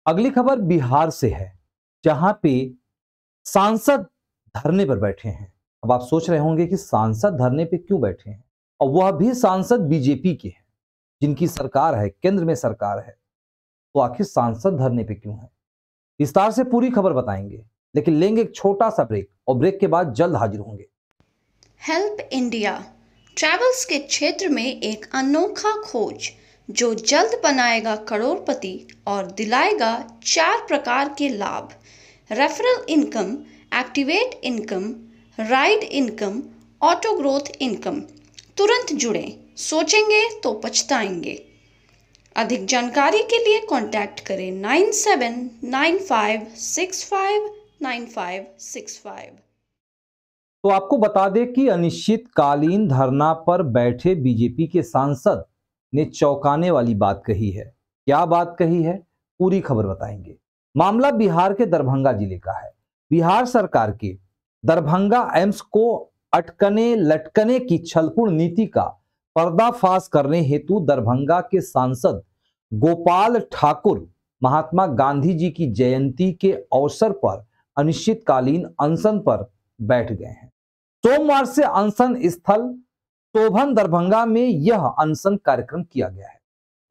अगली खबर बिहार से है, जहां पे सांसद धरने पर बैठे हैं। अब आप सोच रहे होंगे कि सांसद धरने पे क्यों बैठे हैं, और वह भी सांसद बीजेपी के हैं, जिनकी सरकार है, केंद्र में सरकार है। तो आखिर सांसद धरने पे क्यों है, विस्तार से पूरी खबर बताएंगे, लेकिन लेंगे एक छोटा सा ब्रेक, और ब्रेक के बाद जल्द हाजिर होंगे। हेल्प इंडिया ट्रैवल्स के क्षेत्र में एक अनोखा खोज जो जल्द बनाएगा करोड़पति और दिलाएगा 4 प्रकार के लाभ: referral income, activate income, ride income, auto growth income. तुरंत जुड़ें, सोचेंगे तो पछताएंगे। अधिक जानकारी के लिए कांटेक्ट करें 9795659565। तो आपको बता दें कि अनिश्चितकालीन धरना पर बैठे बीजेपी के सांसद ने चौंकाने वाली बात कही है। क्या बात कही है, पूरी खबर बताएंगे। मामला बिहार के दरभंगा जिले का है। बिहार सरकार के दरभंगा एम्स को अटकने लटकने की छलपूर्ण नीति का पर्दाफाश करने हेतु दरभंगा के सांसद गोपाल ठाकुर महात्मा गांधी जी की जयंती के अवसर पर अनिश्चितकालीन अनशन पर बैठ गए हैं। सोमवार से अनशन स्थल शोभन दरभंगा में यह अनशन कार्यक्रम किया गया है,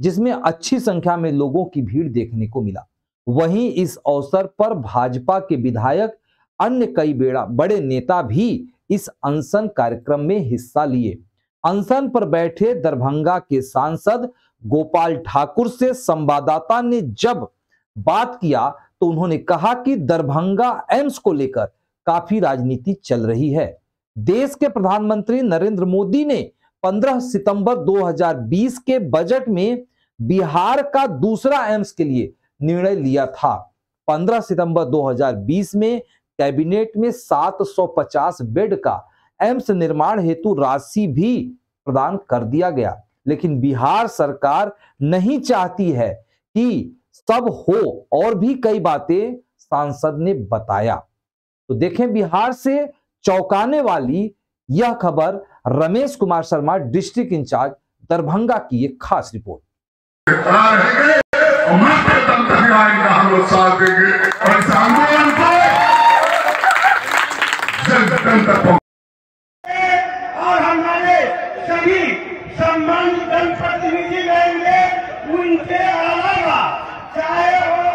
जिसमें अच्छी संख्या में लोगों की भीड़ देखने को मिला। वहीं इस अवसर पर भाजपा के विधायक, अन्य कई बड़े नेता भी इस अनशन कार्यक्रम में हिस्सा लिए। अनशन पर बैठे दरभंगा के सांसद गोपाल ठाकुर से संवाददाता ने जब बात किया तो उन्होंने कहा कि दरभंगा एम्स को लेकर काफी राजनीति चल रही है। देश के प्रधानमंत्री नरेंद्र मोदी ने 15 सितंबर 2020 के बजट में बिहार का दूसरा एम्स के लिए निर्णय लिया था। 15 सितंबर 2020 में कैबिनेट में 750 बेड का एम्स निर्माण हेतु राशि भी प्रदान कर दिया गया, लेकिन बिहार सरकार नहीं चाहती है कि सब हो, और भी कई बातें सांसद ने बताया। तो देखें बिहार से चौंकाने वाली यह खबर। रमेश कुमार शर्मा, डिस्ट्रिक्ट इंचार्ज दरभंगा की एक खास रिपोर्ट। और हमारे सभी सम्मानित जनप्रतिनिधि रहेंगे, उनके अलावा चाहे वो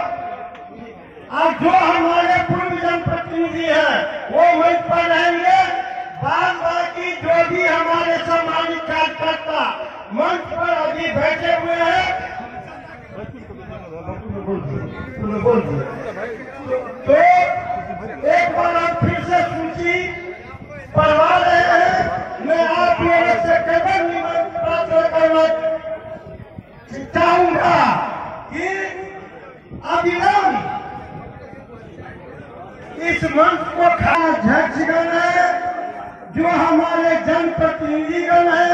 आज जो हमारे पूर्व जनप्रतिनिधि हैं वो मंच पर रहेंगे। बाद बाकी जो भी हमारे सम्मानित कार्यकर्ता मंच पर अभी बैठे हुए हैं, तो एक बार आप फिर से सूची पढ़वा रहे हैं। मैं आप लोगों से केवल प्रार्थना करना चाहूंगा कि अविलंब इस मंच को अध्यक्षगण है, जो हमारे जनप्रतिनिधिगण है,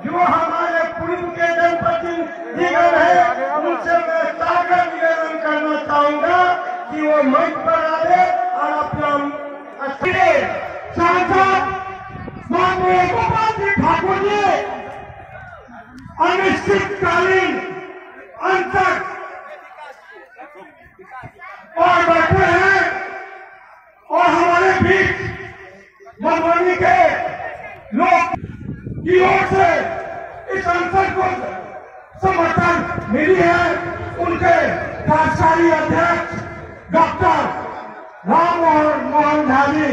जो हमारे पूर्व के जनप्रतिनिधिगण है, उनसे मैं सागर निवेदन करना चाहूंगा कि वो मंच पर आए और अपना सांसद माननीय गोपाल ठाकुर जी अनिश्चितकालीन अनशन और बैठे हैं, और हमारे बीच मधुबनी के लोग की ओर से इस अनशन को समर्थन मिली है। उनके कार्यकारी अध्यक्ष डॉक्टर राम मोहन झा जी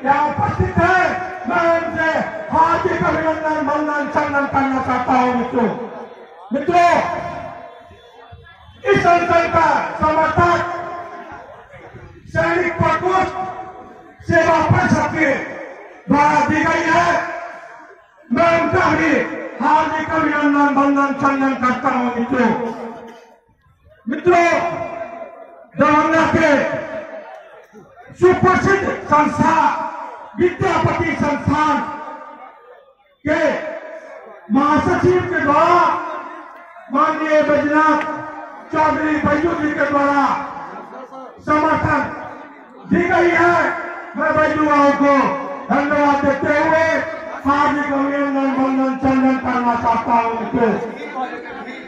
यहाँ उपस्थित है। मैं उनसे हार्दिक अभिनंदन वंदन चंदन करना चाहता हूँ। मित्रों, इस अनशन का समर्थन सैनिक प्रकोष्ठ सेवा परिषद के द्वारा दी गई है। मैं उनका भी हार्दिक अभिनंदन वंदन चंदन करता हूँ। मित्रों, दरभंगा के सुप्रसिद्ध संस्था विद्यापति संस्थान के महासचिव के द्वारा माननीय बैजनाथ चौधरी बैजू जी के द्वारा समर्थन दी गई है। मैं बैजू बाबू को धन्यवाद देते हुए हार्दिक अभिनंदन वंदन चंदन करना चाहता हूँ।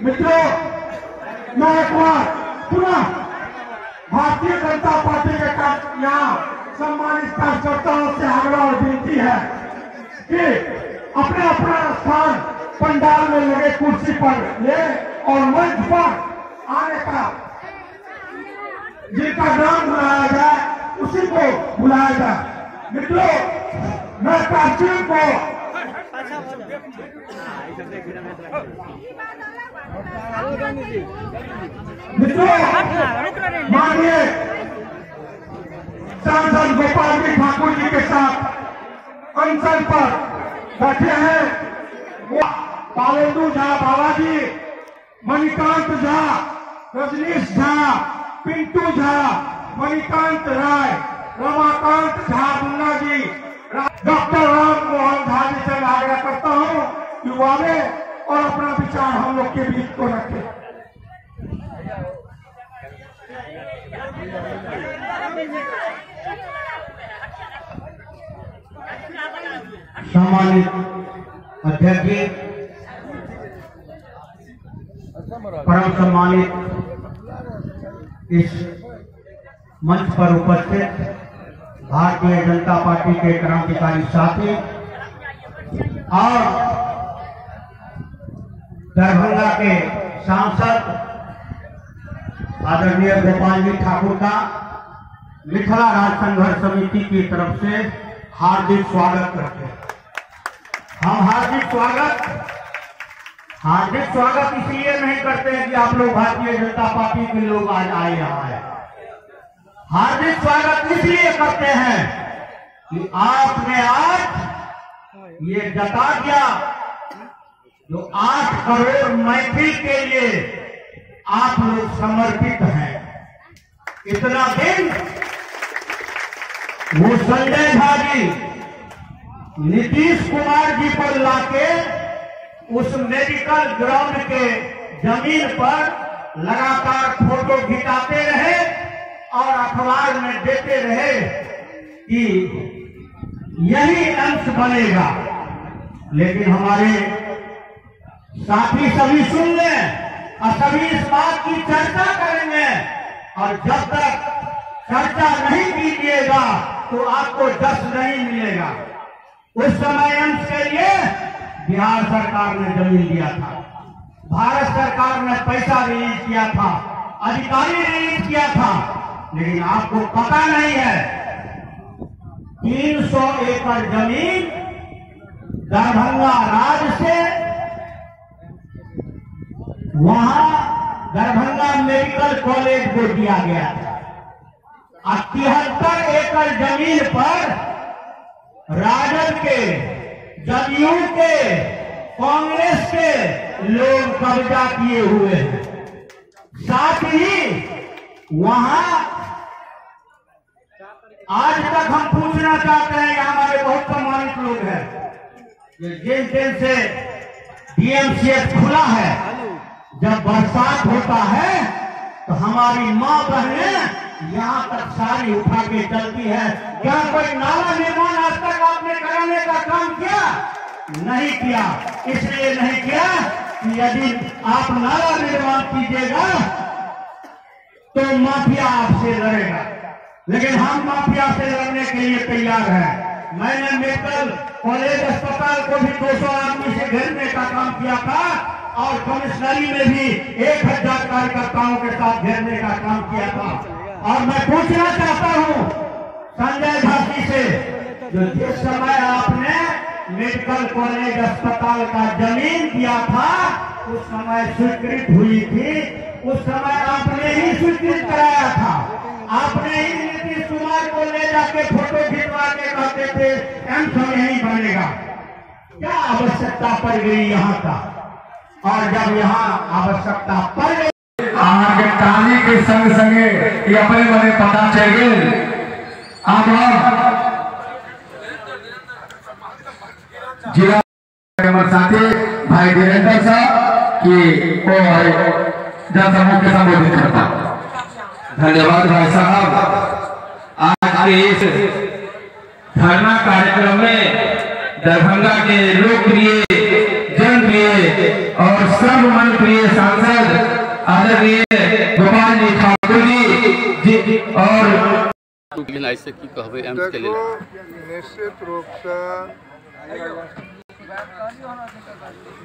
मित्रों, मैं एक बार पुनः भारतीय जनता पार्टी के यहाँ सम्मानित कार्यकर्ताओं से आग्रह और विनती है कि अपना अपना स्थान पंडाल में लगे कुर्सी पर ले और मंच पर आने का जिनका नाम बुलाया जाए उसी को बुलाया जाए। मित्रों, मैं कार्यक्रम को माननीय सांसद गोपाल जी ठाकुर जी के साथ अनशन पर बैठे हैं। पालेंदु झा बाबा जी, मणिकांत झा, रजनीश झा, पिंटू झा, मणिकांत राय, रमाकांत झा मुन्ना जी, डॉक्टर राम मोहन झा जी से आग्रह करता हूँ कि वो आवे और अपना विचार हम लोग के बीच को रखे। सम्मानित अध्यक्ष जी, परम सम्मानित इस मंच पर उपस्थित भारतीय जनता पार्टी के क्रांतिकारी साथी और दरभंगा के सांसद आदरणीय गोपाल जी ठाकुर का मिथिला राज्य संघर्ष समिति की तरफ से हार्दिक स्वागत करते हैं। हम हार्दिक स्वागत इसलिए नहीं करते हैं कि आप लोग भारतीय जनता पार्टी के लोग आज आए यहाँ है। हार्दिक स्वागत इसलिए करते हैं कि आपने आज ये जता दिया जो 8 करोड़ मैथिल के लिए आप लोग समर्पित हैं। इतना दिन वो संजय झा जी नीतीश कुमार जी पर लाके उस मेडिकल ग्राउंड के जमीन पर लगातार फोटो खिंचाते रहे और अखबार में देते रहे कि यही अंश बनेगा। लेकिन हमारे साथी सभी सुन लें और सभी इस बात की चर्चा करेंगे और जब तक चर्चा नहीं कीजिएगा तो आपको जस नहीं मिलेगा। उस समय अंश के लिए बिहार सरकार ने जमीन दिया था, भारत सरकार ने पैसा रिलीज किया था, अधिकारी रिलीज किया था, लेकिन आपको पता नहीं है 300 एकड़ जमीन दरभंगा राज्य से वहां दरभंगा मेडिकल कॉलेज को दिया गया था। 73 एकड़ जमीन पर राजद के, जदयू के, कांग्रेस के लोग कब्जा किए हुए हैं। साथ ही वहां आज तक हम पूछना चाहते हैं, हमारे बहुत सम्मानित लोग हैं, जिस दिन से डीएमसीएच खुला है, जब बरसात होता है तो हमारी मां बहनें यहाँ तक साड़ी उठा के चलती है। क्या कोई नाला निर्माण आज तक आपने कराने का काम किया? नहीं किया। इसलिए नहीं किया कि यदि आप नाला निर्माण कीजिएगा तो माफिया आपसे लड़ेगा, लेकिन हम माफिया से लड़ने के लिए तैयार हैं। मैंने मेडिकल कॉलेज अस्पताल को भी 200 आदमी से घेरने का काम किया था और कमिश्नरी में भी 1000 कार्यकर्ताओं के साथ घेरने का काम किया था। और मैं पूछना चाहता हूं संजय झा जी से, जो जिस समय आपने मेडिकल कॉलेज अस्पताल का जमीन दिया था उस समय स्वीकृत हुई थी, उस समय आपने ही स्वीकृत कराया था। आपने ही नीतीश कुमार को ले जाके फोटो खिंचवा के कहते थे एम्स यही बनेगा। क्या आवश्यकता पड़ गई यहाँ का? और जब यहाँ आवश्यकता पड़ गई आगे ताली के संग संगे ये अपने मने पता चल गए। अब जिला साथी भाई वीरेंद्र साहब की वो जनसमूह के संबोधित करता। धन्यवाद भाई साहब। आज के इस धरना कार्यक्रम में दरभंगा के लोकप्रिय, जनप्रिय और सर्वमन प्रिय सांसद आदरणीय गोपाल जी ठाकुर जी लेकिन ऐसे की कहबे एम्स के लिए? निश्चित रूप से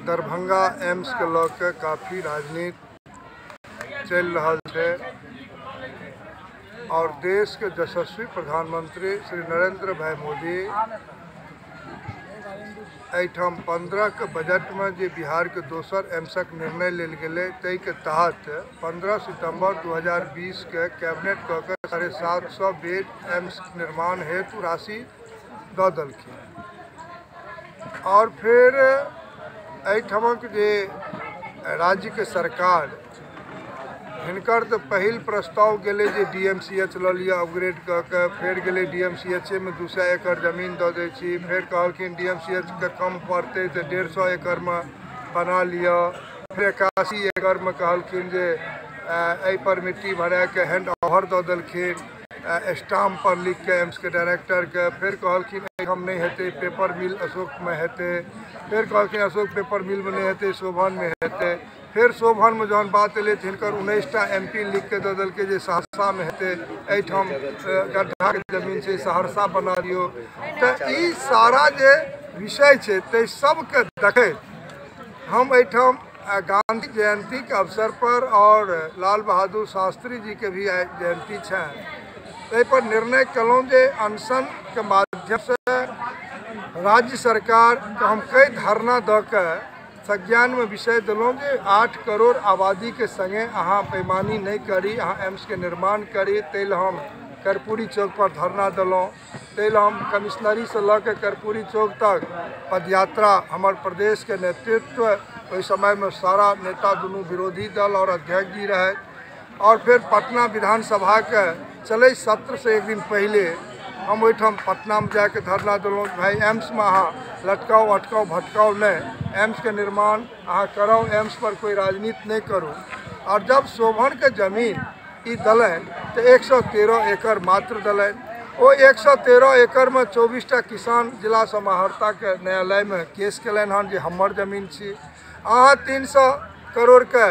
दरभंगा एम्स के लऽ के काफ़ी राजनीति चल रहा है और देश के यशस्वी प्रधानमंत्री श्री नरेंद्र भाई मोदी एठाम 15 के बजट में जो बिहार के दोसर एम्सक निर्णय लेल गेलै तै के तहत 15 सितंबर 2020 के कैबिनेट कऽ के 750 बेड एम्स निर्माण हेतु राशि दऽ देलखिन। और फिर एहिठमक जे राज्य के सरकार हिनकर तो पहिल प्रस्ताव गेले जे DMCH लऽ लिअ अपग्रेड कऽ के, फिर गेले DMCH में 200 एकड़ जमीन दऽ दै छी, फिर कहलखिन DMCH के कम पड़ते तो 150 एकड़ में बना लिअ, फिर 81 एकड़ में कहलखिन जे एहि पर मिट्टी भरा के हैंड ओवर दऽ देलखिन स्टाम्प पर लिख के एम्स के डायरेक्टर के, फिर कहलखिन हम नहीं हेतै पेपर मिल अशोक में हेतै, फिर कहलखिन अशोक पेपर मिल में नहीं हेतै शोभन में हेतै, फिर शोभन में जहन बात एलै तो हिनकर 19टा MP लिख के दऽ देलकै जे सहरसा में हेतै, एहिठाम गड्ढा के जमीन छै सहरसा बना दियौ। तो ई सारा जे विषय छै ताहि सबके देखैत हम एहिठाम गांधी जयंती के अवसर पर और लाल बहादुर शास्त्री जी के भी जयंती छनि ताहि पर निर्णय कलहुँ जे अनशन के माध्यम से राज्य सरकार के हम कई धरना दऽ के संज्ञान में विषय दिलौं जे 8 करोड़ आबादी के संगे अहाँ पैमानी नहीं करी, अहाँ एम्स के निर्माण करी, तेल हम कर्पूरी चौक पर धरना दिलौं, तेल हम कमिश्नरी से लऽ के कर्पूरी चौक तक पदयात्रा हमर प्रदेश के नेतृत्व ओहि समय में सारा नेता दुनू विरोधी दल और अध्यक्ष जी रहे, और फिर पटना विधानसभा के चले सत्र से एक दिन पहले हम ओहिठाम पटना में जाके धरना दिलौं भाई एम्स में अहाँ लटकाओ अटकाओ भटकाओ नहीं, एम्स के निर्माण अहाँ कराओ, एम्स पर कोई राजनीति नहीं करो। और जब शोभन के जमीन ई दलन तो 113 एकड़ मात्र दलन, वो 113 एकड़ में 24टा किसान जिला समाहर्ता के न्यायालय में केस कलन हन जे हमर जमीन छी, अहाँ 300 करोड़ के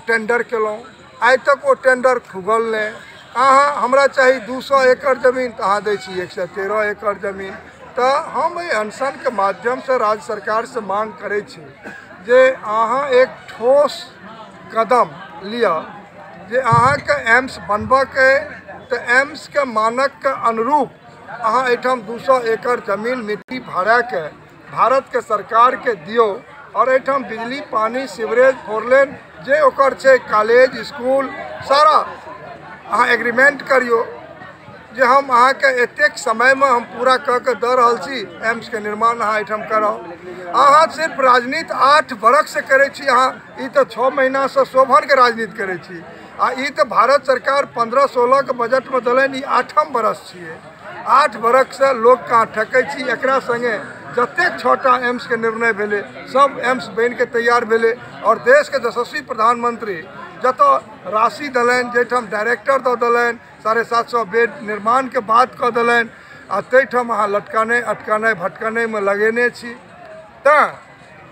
टेंडर केलौं, आइ तक वो टेंडर खुगल नहीं, अहाँ हमरा चाहिए 200 एकड़ जमीन तो अहाँ दै छी 113 एकड़ जमीन। तो हम अनशन के माध्यम से राज्य सरकार से मांग करे छी जे अहाँ एक ठोस कदम लिया जे अहाँ के एम्स बनबके तो एम्स के मानक के अनुरूप अहाँ एठाम 200 एकड़ जमीन मिट्टी भरा के भारत के सरकार के दियो, और एठाम बिजली पानी सीवरेज फोरलेन जे ओकर छै कॉलेज स्कूल सारा अहाँ एग्रीमेंट करियो जे हम अहाँ के एतेक समय में हम पूरा कऽ के दऽ रहल छी, एम्स के निर्माण अहाँ एठाम कराओ। अहाँ सिर्फ राजनीति 8 बरख से करे छी, अहाँ ई तो 6 महीना से शोभन के राजनीति करे छी, आ ई तो भारत सरकार 15-16 के बजट में दलन, ई 8म बरस छिए, 8 बरख से लोग कहाँ ठकै छी। एकरा संगे जतेक छोटा एम्स के निर्णय भेले सब एम्स बन के तैयार भेले, और देश के यशस्वी प्रधानमंत्री जतो राशि दलन जेठाम डायरेक्टर दऽ दलन 750 बेड निर्माण के बात कऽ दलन, आ तेठाम अहाँ लटकाने अटकाने भटकाने में लगेने छी। तेँ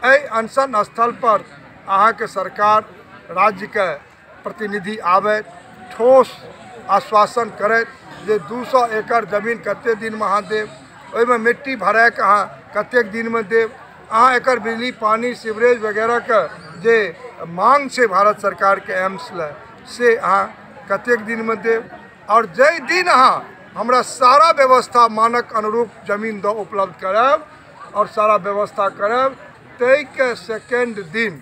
एहि अनशन स्थल पर अहाँ के सरकार राज्य के प्रतिनिधि आवे ठोस आश्वासन करे जे 200 एकड़ जमीन कते दिन में अहाँ देव, ओहिमे मिट्टी भरा के अहाँ कतेक दिन में देव, अहाँ एकर बिजली पानी सीवरेज वगैरह के जे मांग छै भारत सरकार के एम्स ले से अहाँ कतेक दिन में देव, और जै दिन अहाँ हमरा सारा व्यवस्था मानक अनुरूप जमीन दऽ उपलब्ध करायब और सारा व्यवस्था करायब, तै के सेकेंड दिन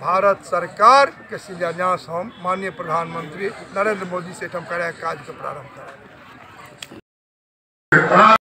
भारत सरकार के शिलान्यास हम माननीय प्रधानमंत्री नरेंद्र मोदी से हम कराए काज के प्रारंभ करायब।